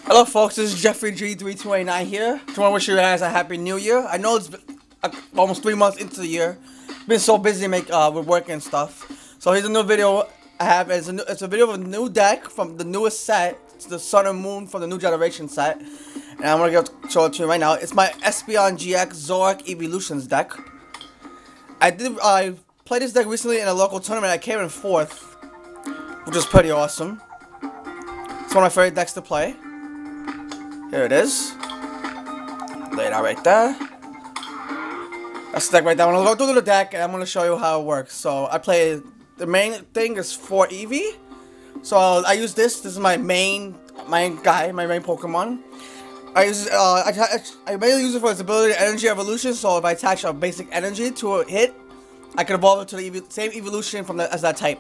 Hello folks, this is Jeffrey G3289 here. Just want to wish you guys a happy new year. I know it's been, almost 3 months into the year. Been so busy with work and stuff. So here's a new video I have. It's a video of a new deck from the newest set. It's the Sun and Moon from the new generation set. And I'm going to show it to you right now. It's my Espeon GX Zoroark Evolutions deck. I played this deck recently in a local tournament. I came in 4th, which was pretty awesome. It's one of my favorite decks to play. Here it is. Lay it out right there. That's the deck right there. I'm going to go through the deck and I'm going to show you how it works. So I play, the main thing is 4 Eevee. So I use this. This is my main guy, my main Pokemon. I mainly use it for its ability Energy Evolution. So if I attach a basic energy to a hit, I can evolve it to the same evolution as that type.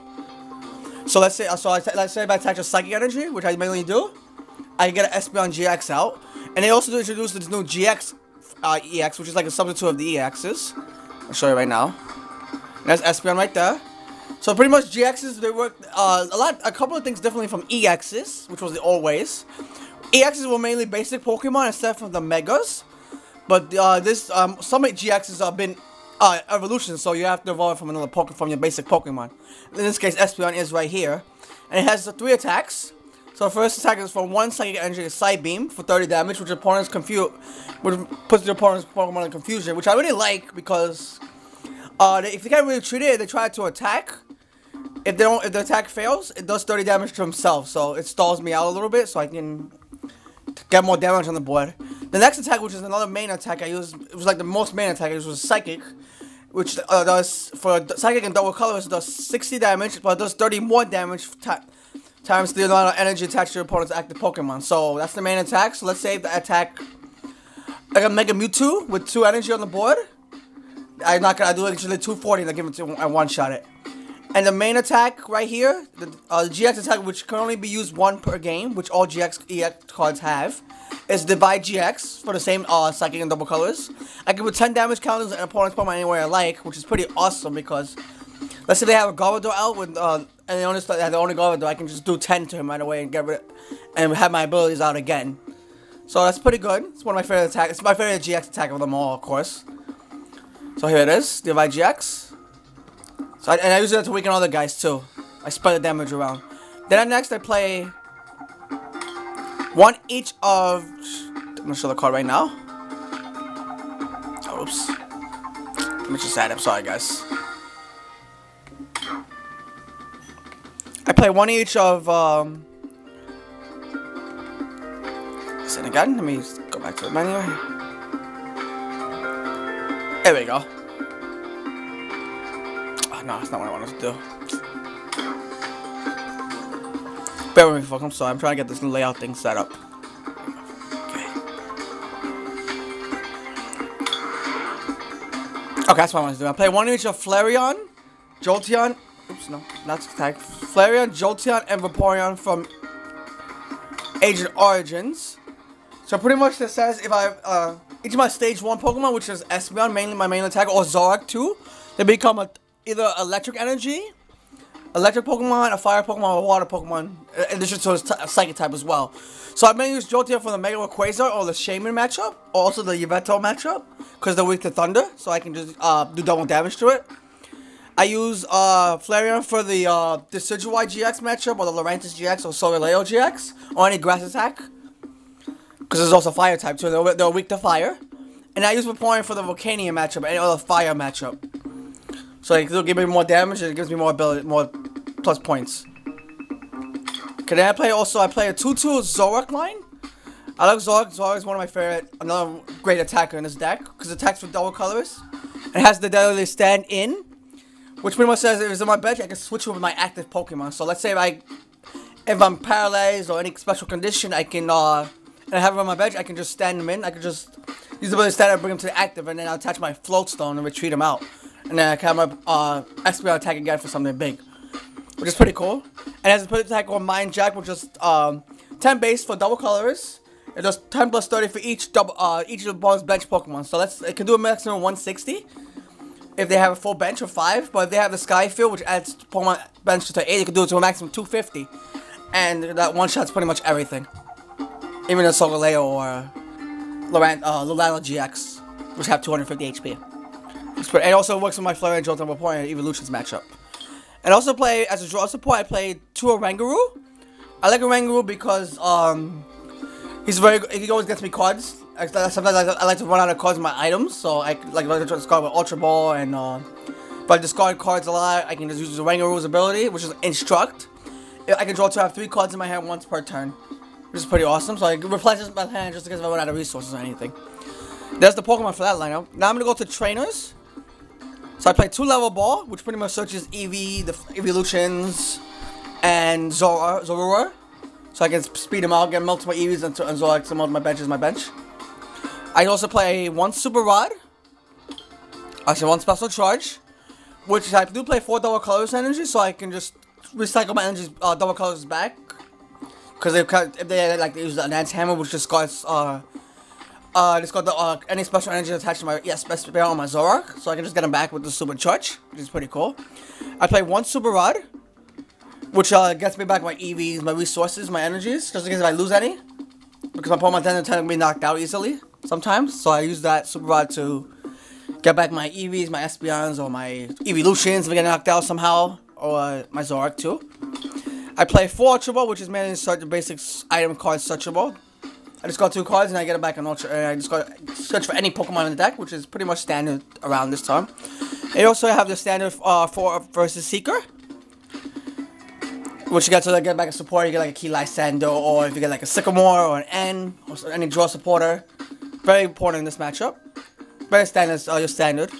So let's say if I attach a Psychic Energy, which I mainly do, I get an Espeon GX out. And they also introduced this new GX EX, which is like a substitute of the EXs. I'll show you right now. And that's Espeon right there. So pretty much GXs, they work a couple of things differently from EXs, which was the old ways. EXs were mainly basic Pokemon instead of the Megas. But some GXs have been evolutions, so you have to evolve from another Pokemon, from your basic Pokemon. In this case, Espeon is right here. And it has 3 attacks. So the first attack is for 1 Psychic Energy Side Beam for 30 damage, which puts the opponent's Pokemon in confusion, which I really like because if they can't really treat it, they try to attack. If the attack fails, it does 30 damage to himself, so it stalls me out a little bit, so I can get more damage on the board. The next attack, which is another main attack I used, it was like the most main attack. It was Psychic, which does for Psychic and Double Colors, it does 60 damage, but it does 30 more damage times the amount of energy attached to your opponent's active Pokemon. So that's the main attack. So let's say the attack, like a Mega Mewtwo with 2 energy on the board. I do actually 240 and I give it to I one-shot it. And the main attack right here, the GX attack, which can only be used 1 per game, which all GX EX cards have, is Divide GX for the same Psychic and Double Colors. I can put 10 damage counters on an opponent's Pokemon anywhere I like, which is pretty awesome because let's say they have a Garbodor out with and they only have the only Garbodor, I can just do 10 to him right away and get rid of, and have my abilities out again. So that's pretty good. It's one of my favorite attacks. It's my favorite GX attack of them all, of course. So here it is, Divide GX. So I use it to weaken other guys too. I spread the damage around. Then next I play 1 each of. I'm gonna show the card right now. Oops. Let me just add it. Sorry, guys. I play 1 each of. Listen again. Let me go back to the menu. There we go. Oh, no, that's not what I wanted to do. Bear with me, folks. I'm sorry. I'm trying to get this layout thing set up. Okay, that's what I want to do. I play 1 each of Flareon, Jolteon. Oops, no, not attack. Flareon, Jolteon, and Vaporeon from Agent Origins. So pretty much this says if I each of my stage 1 Pokemon, which is Espeon, mainly my main attack, or Zoroark 2, they become either electric energy, electric Pokemon, a fire Pokemon, or a water Pokemon, in addition to a psychic type as well. So I mainly use Jolteon for the Mega Quasar or the Shaman matchup, or also the Yveltal matchup, because they're weak to Thunder, so I can just do double damage to it. I use Flareon for the Decidueye GX matchup, or the Lurantis GX, or Solgaleo GX, or any grass attack, because there's also fire type, so they're weak to fire. And I use Vaporeon for the Volcanion matchup, any other fire matchup. So it'll give me more damage, and it gives me more ability, more plus points. Okay, then I play a 2-2 Zoroark line. I like Zoroark. Zoroark is one of my favorite, another great attacker in this deck, because it attacks with double colors. It has the ability to stand in, which pretty much says if it's on my bench, I can switch it with my active Pokemon. So let's say if I'm paralyzed or any special condition, I can and I have it on my bench, I can just stand them in. I can just use the ability to stand and bring them to the active, and then I'll attach my Float Stone and retreat them out. And then I can have my Espeon attack again for something big, which is pretty cool. And it has a pretty attack on Mind Jack, which is 10 base for double colors. It does 10 plus 30 for each of the opponent's bench Pokemon. So it can do a maximum of 160 if they have a full bench of 5. But if they have the Skyfield, which adds Pokemon bench to 8, it can do it to a maximum of 250. And that one shot's pretty much everything. Even a Solgaleo or Lilana GX, which have 250 HP. It also works with my Flareon Jolt and Vaporeon Evolutions matchup. And also play, as a draw support, I play 2 Oranguru. I like Oranguru because, he always gets me cards. Sometimes I like to run out of cards in my items, so I like to discard with Ultra Ball, and, if I discard cards a lot, I can just use Oranguru's ability, which is Instruct. I can draw to have 3 cards in my hand once per turn, which is pretty awesome, so I replenish my hand just in case if I run out of resources or anything. There's the Pokemon for that lineup. Now I'm gonna go to trainers. So I play 2 level ball, which pretty much searches Eevee, the Evolutions, and Zorua. So I can speed them out, get multiple Eevees and Zoroarks, and my bench is my bench. I also play 1 Super Rod. Actually 1 Special Charge, which I do play 4 Double Colors energy, so I can just recycle my energies, Double Colors back. Because if they like to use the Enhanced Hammer, which discards any special energy attached to my best spell on my Zoroark, so I can just get them back with the Super Charge, which is pretty cool. I play 1 Super Rod, which gets me back my EVs, my resources, my energies, just in case if I lose any, because my Pokemon tend to be knocked out easily sometimes. So I use that Super Rod to get back my EVs, my Espeons, or my Evolutions if I get knocked out somehow, or my Zoroark too. I play 4 Ultra Ball, which is mainly the basic item card searchable. I just got 2 cards and I get it back on Ultra, and I just got search for any Pokemon in the deck, which is pretty much standard around this time. And also have the standard 4 versus Seeker, which you get to get back a supporter. You get like a Key Lysandre, or if you get like a Sycamore or an N, or any draw supporter. Very important in this matchup. Very standard, your standard.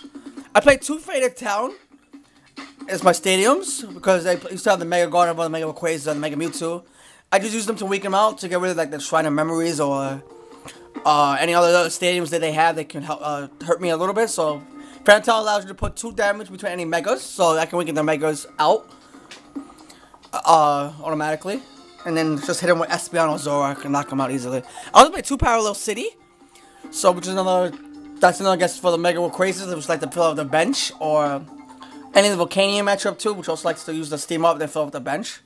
I play 2 Faded Town as my stadiums, because they used to have the Mega Gardevoir, the Mega Rayquaza, and the Mega Mewtwo. I just use them to weaken them out, to get rid of like the Shrine of Memories or any other stadiums that they have that can help hurt me a little bit. So Faded Town allows you to put 2 damage between any Megas, so I can weaken the Megas out automatically, and then just hit them with Espeon or Zoroark and knock them out easily. I also play 2 Parallel City, so which is that's another guess for the Mega Rayquazas, which like to fill up the bench, or any of the Volcanion matchup too, which also likes to use the Steam Up and fill up the bench.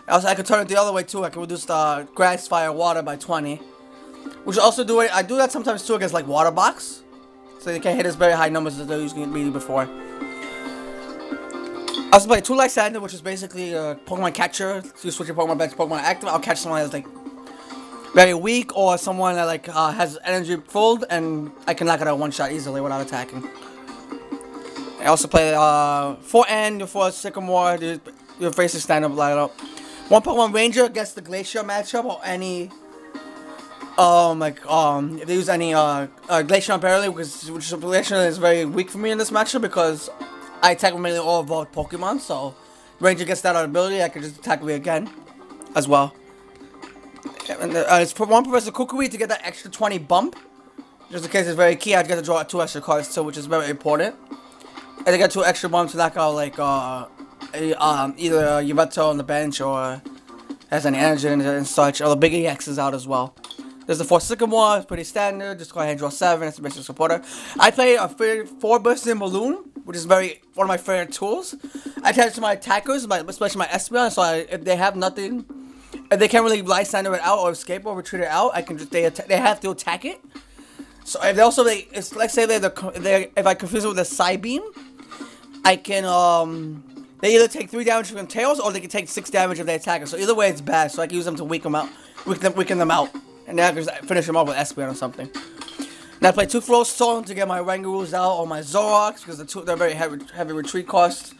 Also, I could turn it the other way too. I can reduce the Grass, Fire, Water by 20. Which also do it. I do that sometimes too against like Water Box, so they can't hit as very high numbers as they usually be before. I also play 2 Lysandre, which is basically a Pokemon catcher. So you switch your Pokemon back to Pokemon active. I'll catch someone that's like very weak, or someone that like has energy full, and I can knock it out 1 shot easily without attacking. I also play 4 N, 4 Sycamore, your basic stand-up lineup. 1 Pokemon Ranger against the Glacier matchup, or any if they use any Glacier barely, which Glacier is very weak for me in this matchup because I attack with mainly all evolved Pokemon. So Ranger gets that ability, I can just attack with it again as well. And it's for 1 Professor Kukui to get that extra 20 bump, just in case it's very key. I get to draw 2 extra cards too, which is very important. And I get 2 extra bumps to knock out like either Yveltal on the bench, or has any energy and such, or the big EXs out as well. There's the 4 Sycamore, it's pretty standard. Just go ahead and draw 7. It's a basic supporter. I play a 4 Bursting Balloon, which is one of my favorite tools. I attach it to my attackers, especially my Espeon. So if they have nothing, if they can't really Lysandre it out or escape or retreat it out, I can just they have to attack it. So if they also it's like say if I confuse it with a Psybeam, I can they either take 3 damage from Tails, or they can take 6 damage if they attack it. So either way, it's bad. So I can use them to weaken them out, and then I can just finish them off with Espeon or something. Now I play 2 Flowstone to get my Orangurus out, or my Zoroarks, because they're very heavy retreat costs.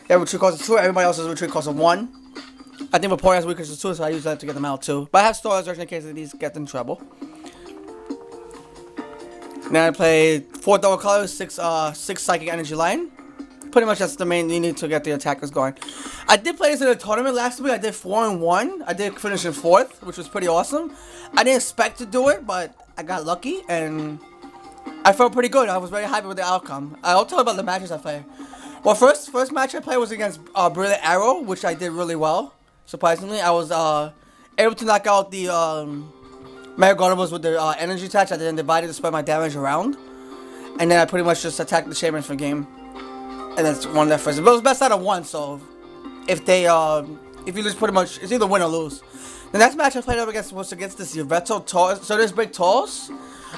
They have retreat cost of 2. Everybody else has a retreat cost of 1. I think Vaporeon has weakness of 2, so I use that to get them out too. But I have storage in case these get in trouble. Now I play 4 Double Colors, 6 Psychic Energy Line. Pretty much that's the main you need to get the attackers going. I did play this in a tournament last week. I did 4-1. I did finish in 4th, which was pretty awesome. I didn't expect to do it, but I got lucky and I felt pretty good. I was very happy with the outcome. I'll tell you about the matches I played. Well, first match I played was against Brilliant Arrow, which I did really well. Surprisingly, I was able to knock out the Mega Gardevoirs with the energy attach. I then divided to spread my damage around, and then I pretty much just attacked the Shaman for game. And that's one of their first. But it was best out of 1, so if you lose, pretty much it's either win or lose. The next match I played up against was against this Yveto Taurus. So there's Break Taurus.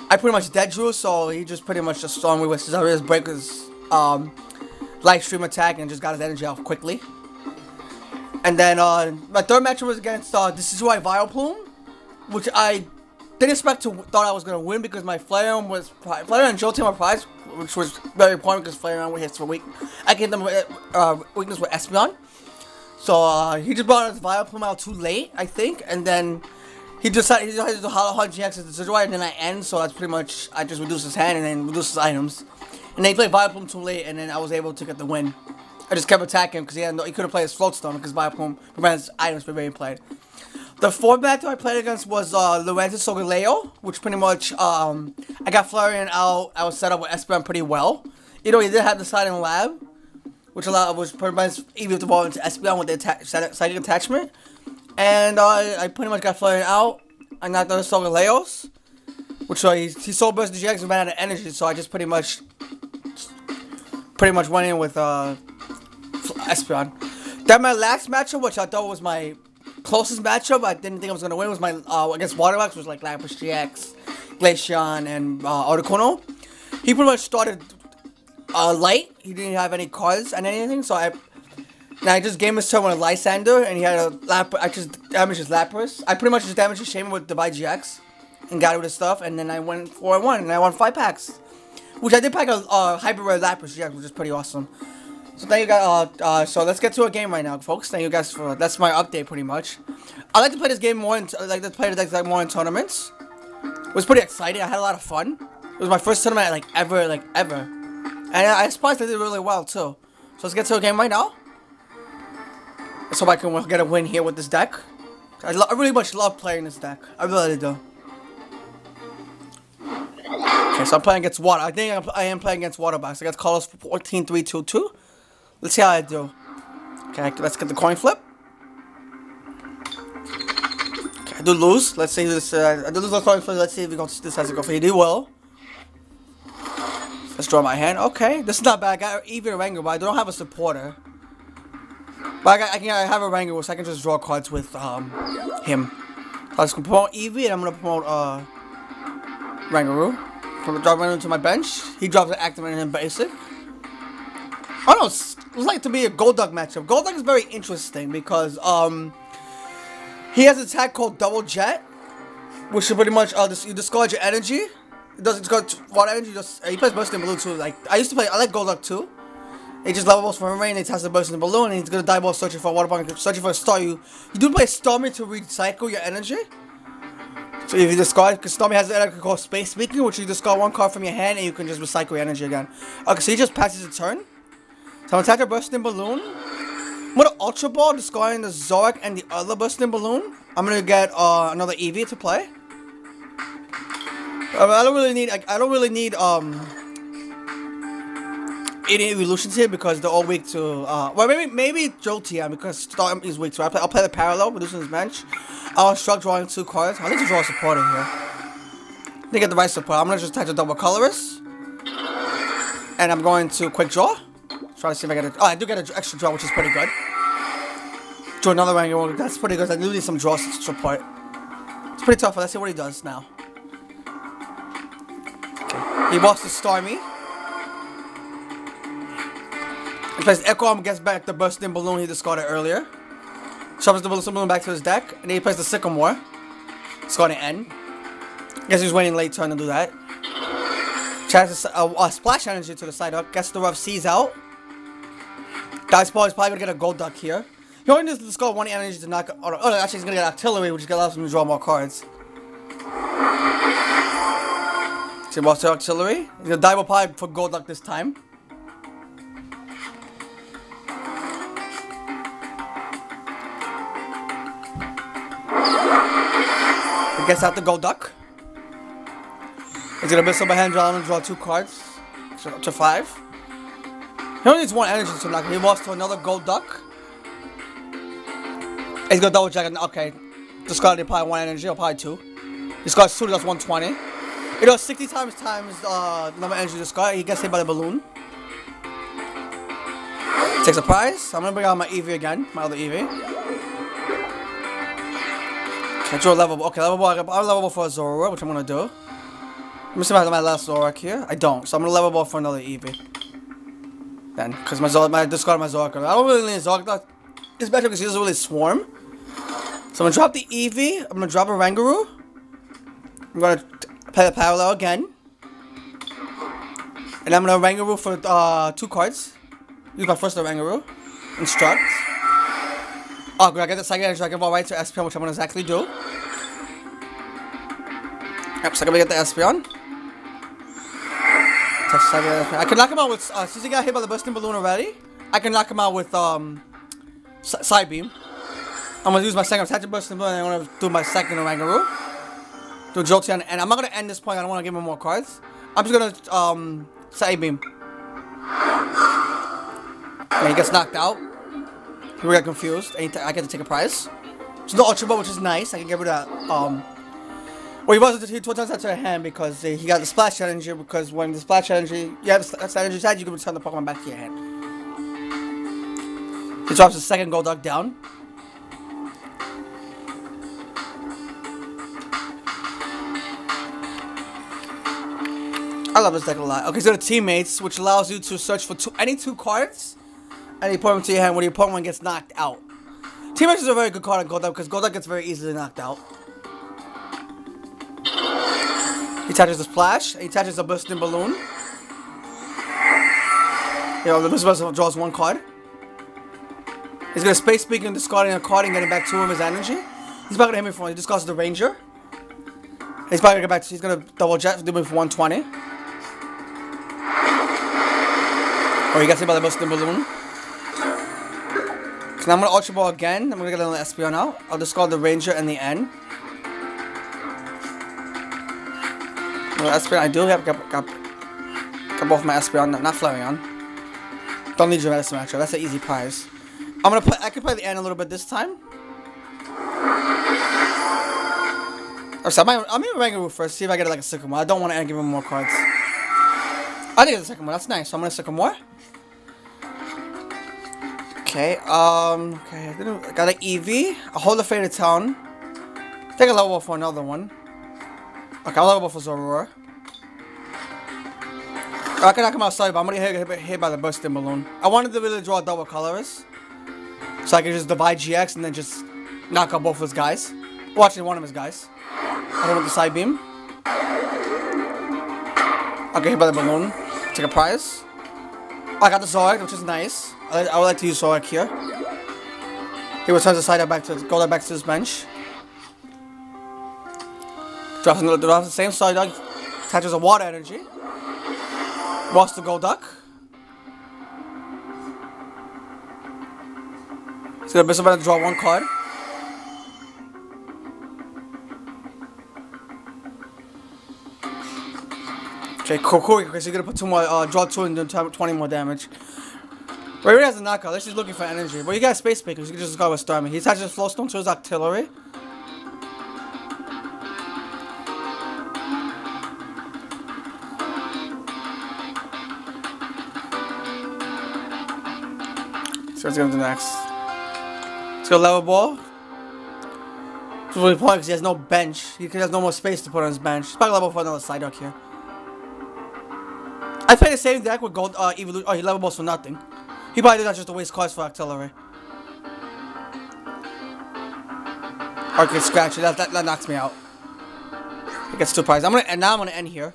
I pretty much dead drew, so he just pretty much just saw me with his Breaker's light stream attack and just got his energy off quickly. And then my third match was against this is why Vileplume, which I didn't expect to thought I was gonna win because my Flareon and Jolteon were prized, which was very important because Flareon hits for weak. I gave them weakness with Espeon. So he just brought his Vileplume out too late, I think, and then he decided to Hollow Hunt GX as the Decidueye, and then I end, so that's pretty much, I just reduced his hand and then reduced his items. And then he played Vileplume too late, and then I was able to get the win. I just kept attacking him because he couldn't play his Float Stone because Vileplume prevents items from being played. The fourth battle I played against was Lorenzo Solgaleo, which pretty much, I got Flareon out, I was set up with Espeon pretty well. You know, he did have the Silent Lab, which prevents Eevee to evolve into Espeon with the Psychic Attachment. And I pretty much got Flareon out. I knocked out the Solgaleos, which he Soul Burst the GX and ran out of energy, so I just pretty much went in with Espeon. Then my last matchup, which I thought was my closest matchup, I didn't think I was gonna win, was my against Waterbox, which was like Lapras GX, Glaceon, and Articuno. He pretty much started light. He didn't have any cards and anything, so I just game his turn with a Lysander, and he had a I just damaged his Lapras. I pretty much just damaged his Shaman with Divide GX and got rid of stuff, and then I went 4-1, and I won 5 packs, which I did pack a Hyper Rare Lapras GX, which is pretty awesome. So thank you guys. So let's get to a game right now, folks. Thank you guys for that's my update pretty much. I like to play this game more. I like to play the deck more in tournaments. It was pretty exciting. I had a lot of fun. It was my first tournament ever. And I surprised I did really well, too. So let's get to a game right now. Let's hope I can get a win here with this deck. I really much love playing this deck. I really do. Okay, so I'm playing against Water. I think I am playing against Waterbox. I got Carlos 14-3-2-2. Let's see how I do. Okay, let's get the coin flip. Okay, I do lose. Let's see this. I do lose the coin flip. Let's see if this has to go for. He did well. Let's draw my hand. Okay, this is not bad. I got Eevee and Rango, but I don't have a supporter. But I have a Rango, so I can just draw cards with him. So I was gonna promote Eevee, and I'm gonna promote Rangaroo. Drop right into my bench. He drops an Activate in basic. I don't know. It was like to be a Golduck matchup. Golduck is very interesting because he has an attack called Double Jet, which is pretty much you discard your energy. It doesn't discard water energy. He plays Burst in Balloon too. Like I like Golduck too. He just level balls from rain. He has the Burst in the Balloon, and he's gonna die ball searching for a water bomb, searching for a star. You do play Stormy to recycle your energy. So if you discard, because Stormy has an energy called Space Speaking, which you discard one card from your hand and you can just recycle your energy again. Okay, so he just passes a turn. So I'm gonna attack a Bursting Balloon. I'm gonna Ultra Ball, discarding the Zoroark and the other Bursting Balloon. I'm gonna get another Eevee to play. I don't really need any evolutions here because they're all weak to well maybe Jolteon because Storm is weak to. I'll play the Parallel, reducing his bench. I'll instruct drawing 2 cards. I need to draw a supporter here. To get the right support, I'm gonna just attach a Double Colorless. And I'm going to quick draw. Try to see if I get it. Oh, I do get an extra draw, which is pretty good. Draw another Rango. That's pretty good. I do need some draw support. It's pretty tough. Let's see what he does now. Okay. He walks to Stormy. He plays Echo Arm, gets back the Bursting Balloon he discarded earlier. Shovels the Balloon back to his deck. And then he plays the Sycamore. Discarding N. Guess he's waiting late turn to do that. Chances Splash Energy to the side up. Gets the Rough Seas out. Dice Ball is probably gonna get a Golduck here. He only needs to discard 1 energy to knock. Oh, actually, he's gonna get Artillery, which allows him to draw more cards. See, what's the Artillery? He's gonna Dive Pipe for Golduck this time. He gets out the Golduck. He's gonna miss up a hand draw and draw 2 cards. So up to 5. He only needs 1 energy to knock. He lost to another Golduck. He's gonna double check it. Okay. Discarded probably 1 energy or probably 2. Discards 2, that's 120. It does 60 times number of energy discard. He gets hit by the balloon. Takes a prize. I'm gonna bring out my Eevee again. My other Eevee. I drew a level. Okay, level. I'm level for a Zoroark, which I'm gonna do. Let me see if I have my last Zoroark here. I don't, so I'm gonna level up for another Eevee. Then, because my discard my Zoroark. I don't really need a Zoroark. It's better because he doesn't really swarm. So I'm gonna drop the Eevee. I'm gonna drop a Rangaroo. I'm gonna play the Parallel again. And I'm gonna Rangaroo for 2 cards. Use my first Rangaroo. Instruct. Oh, good. I get the second Dragon Ball right to Espeon, which I'm gonna exactly do. Yep, so I'm gonna get the Espeon. I can knock him out with, since he got hit by the Bursting Balloon already, I can knock him out with, Side Beam. I'm gonna use my second attack to Bursting Balloon, and I'm gonna do my second Rangaroo. Do Jolteon, and I'm not gonna end this point, I don't wanna give him more cards. I'm just gonna, Side Beam. And he gets knocked out. He will get confused, and I get to take a prize. It's no Ultra Ball, which is nice, I can get rid of that, well, he turns that to a hand because he got the Splash Energy, because when the Splash Energy, you have the Energy side, you can return the Pokemon back to your hand. He drops the second Golduck down. I love this deck a lot. Okay, so the Teammates, which allows you to search for any 2 cards, and you put them to your hand when your Pokemon gets knocked out. Teammates is a very good card on Golduck, because Golduck gets very easily knocked out. He attaches the Splash. He attaches the Bursting Balloon. You know, the Bursting Balloon draws 1 card. He's gonna Space Speak and discarding a card and getting back 2 of his energy. He's probably gonna hit me for 1. He discards the Ranger. He's probably gonna get back. He's gonna double jet, do me for 120. Oh, he gets hit by the Bursting Balloon. So now I'm gonna Ultra Ball again. I'm gonna get another Espeon out. I'll discard the Ranger and the N. Espeon, I do have got both my Espeon, not Flareon. Don't need your medicine matchup. That's an easy prize. I'm gonna play. I can play the N a little bit this time. Or so I'm even Rangaroo first. See if I get like a Sycamore. I don't want to give him more cards. I think it's a Sycamore. That's nice. So I'm gonna Sycamore. Okay. Okay. I got an Eevee. A Hold the Faded Town. Take a level for another one. Okay, I'll level for Zoroark. I can knock him outside, but I'm gonna get hit by the Bursting Balloon. I wanted to really draw a double colorist, so I can just divide GX and then just knock out both of his guys. Well, actually, one of his guys. I hit with the Side Beam. I'll get hit by the Balloon. Take a prize. I got the Zoroark, which is nice. I would like to use Zoroark here. He returns the side back to his bench. Drops the same side dog, attaches a Water Energy. Lost the Golduck. He's gonna about to draw 1 card. Okay, cool. Because he's gonna put 2 more, draw 2 and do 20 more damage. Ray Ray has a knockout. Let's just looking for energy. Well, you got Space Speakers. You can just go with Starmie. He attaches Flowstone to his Octillery. So what's gonna do next? Let's go Level Ball. It's really important because he has no bench. He has no more space to put on his bench. He's probably level for another Psyduck here. I played the same deck with Gold Evolution. Oh, he level balls for nothing. He probably did that just to waste cards for Octillery. Okay, scratch it. That knocks me out. He gets 2 prizes. Now I'm gonna end here.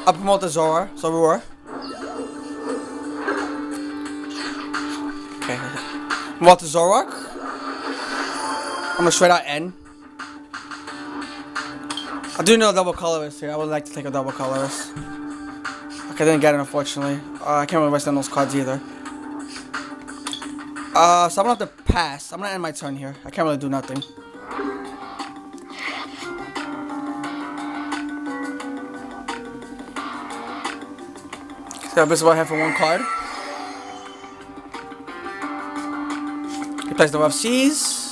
I'll promote the Zoroark. Okay. Promote the Zoroark. I'm gonna straight out end. I do know a double colorist here. I would like to take a double colorist. Okay, I didn't get it unfortunately. I can't really waste on those cards either. So I'm gonna have to pass. I'm gonna end my turn here. I can't really do nothing. So this is what I have for 1 card. He plays the Rough Seas.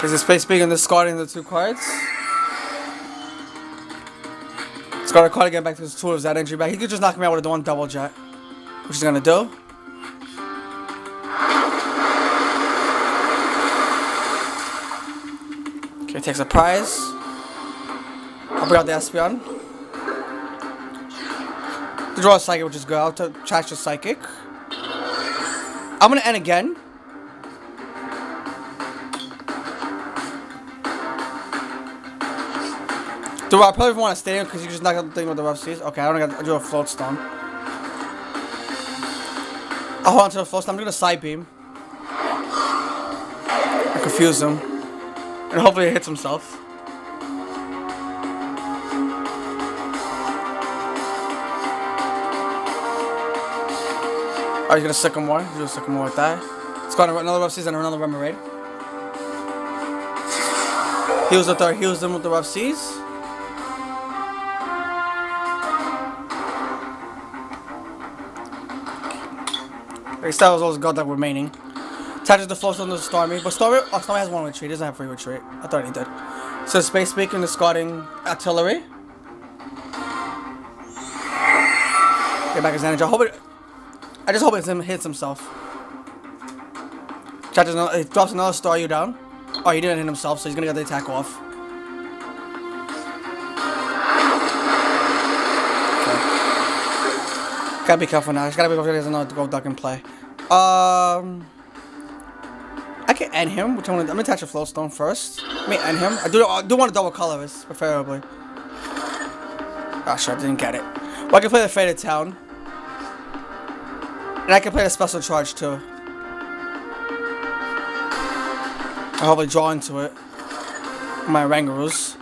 Is the Space Big and discarding the 2 cards? It's got to call to get back to his 2 of his energy back. He could just knock me out with a one double jet. Which he's gonna do. Okay, takes a prize. I'll bring out the Espeon. To draw a Psychic, which is good. I'll attach the Psychic. I'm gonna end again. Do I probably want to stay in because you just knocked out the thing with the Rough Seas? Okay, I don't got to do a Float Stone. I'll hold on to the Float Stone. I'm gonna Side Beam. I confuse him. And hopefully he hits himself. Oh, he's gonna Sycamore. He's gonna Sycamore with that. It's got another Rough Seas and another Remoraid. Heals them with the Rough Seas. He still has all his Golduck remaining. Attaches the Float Stone to Starmie. But Starmie has 1 retreat. He doesn't have free retreat. I thought he did. So Space Beacon, discarding Artillery. Get back his energy. I just hope it hits himself. He drops another Staryu down. Oh, he didn't hit himself, so he's gonna get the attack off. Okay. Gotta be careful now. He's gotta be careful. He has another Golduck in play. I can end him. I'm gonna attach a Float Stone first. Let me end him. I do want to double Colorless, preferably. Ah, sure, I didn't get it. Well, I can play the Faded Town. And I can play the Special Charge too. I'll hopefully draw into it. My Rangaroos.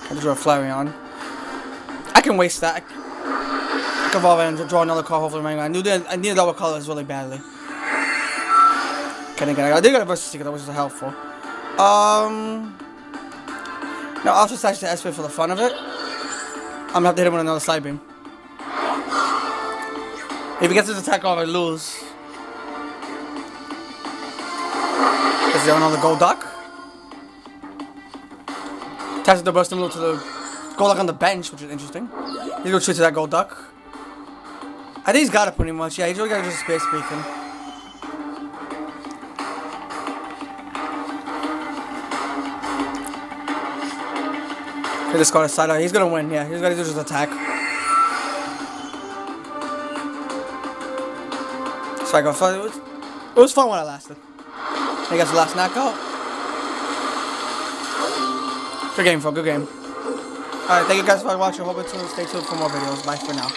I have to draw a Flareon. I can waste that. I can evolve and draw another card, hopefully Rangaroos. I need a double Colorless really badly. I did get a Versus Seeker, which is helpful. Now I'll just attach the Espeon for the fun of it. I'm gonna have to hit him with another Side Beam. If he gets his attack off, I lose. Is there another Golduck? Attaches the Burst Move to the Golduck on the bench, which is interesting. He's gonna shoot to that Golduck. I think he's got it pretty much. Yeah, he's really got just Space Beacon. He just got a side out. He's gonna win, yeah. He's gonna do just attack. So I go for it. It was fun while it lasted. I guess the last knockout. Good game, folks. Good game. Alright, thank you guys for watching. Hope you stay tuned for more videos. Bye for now.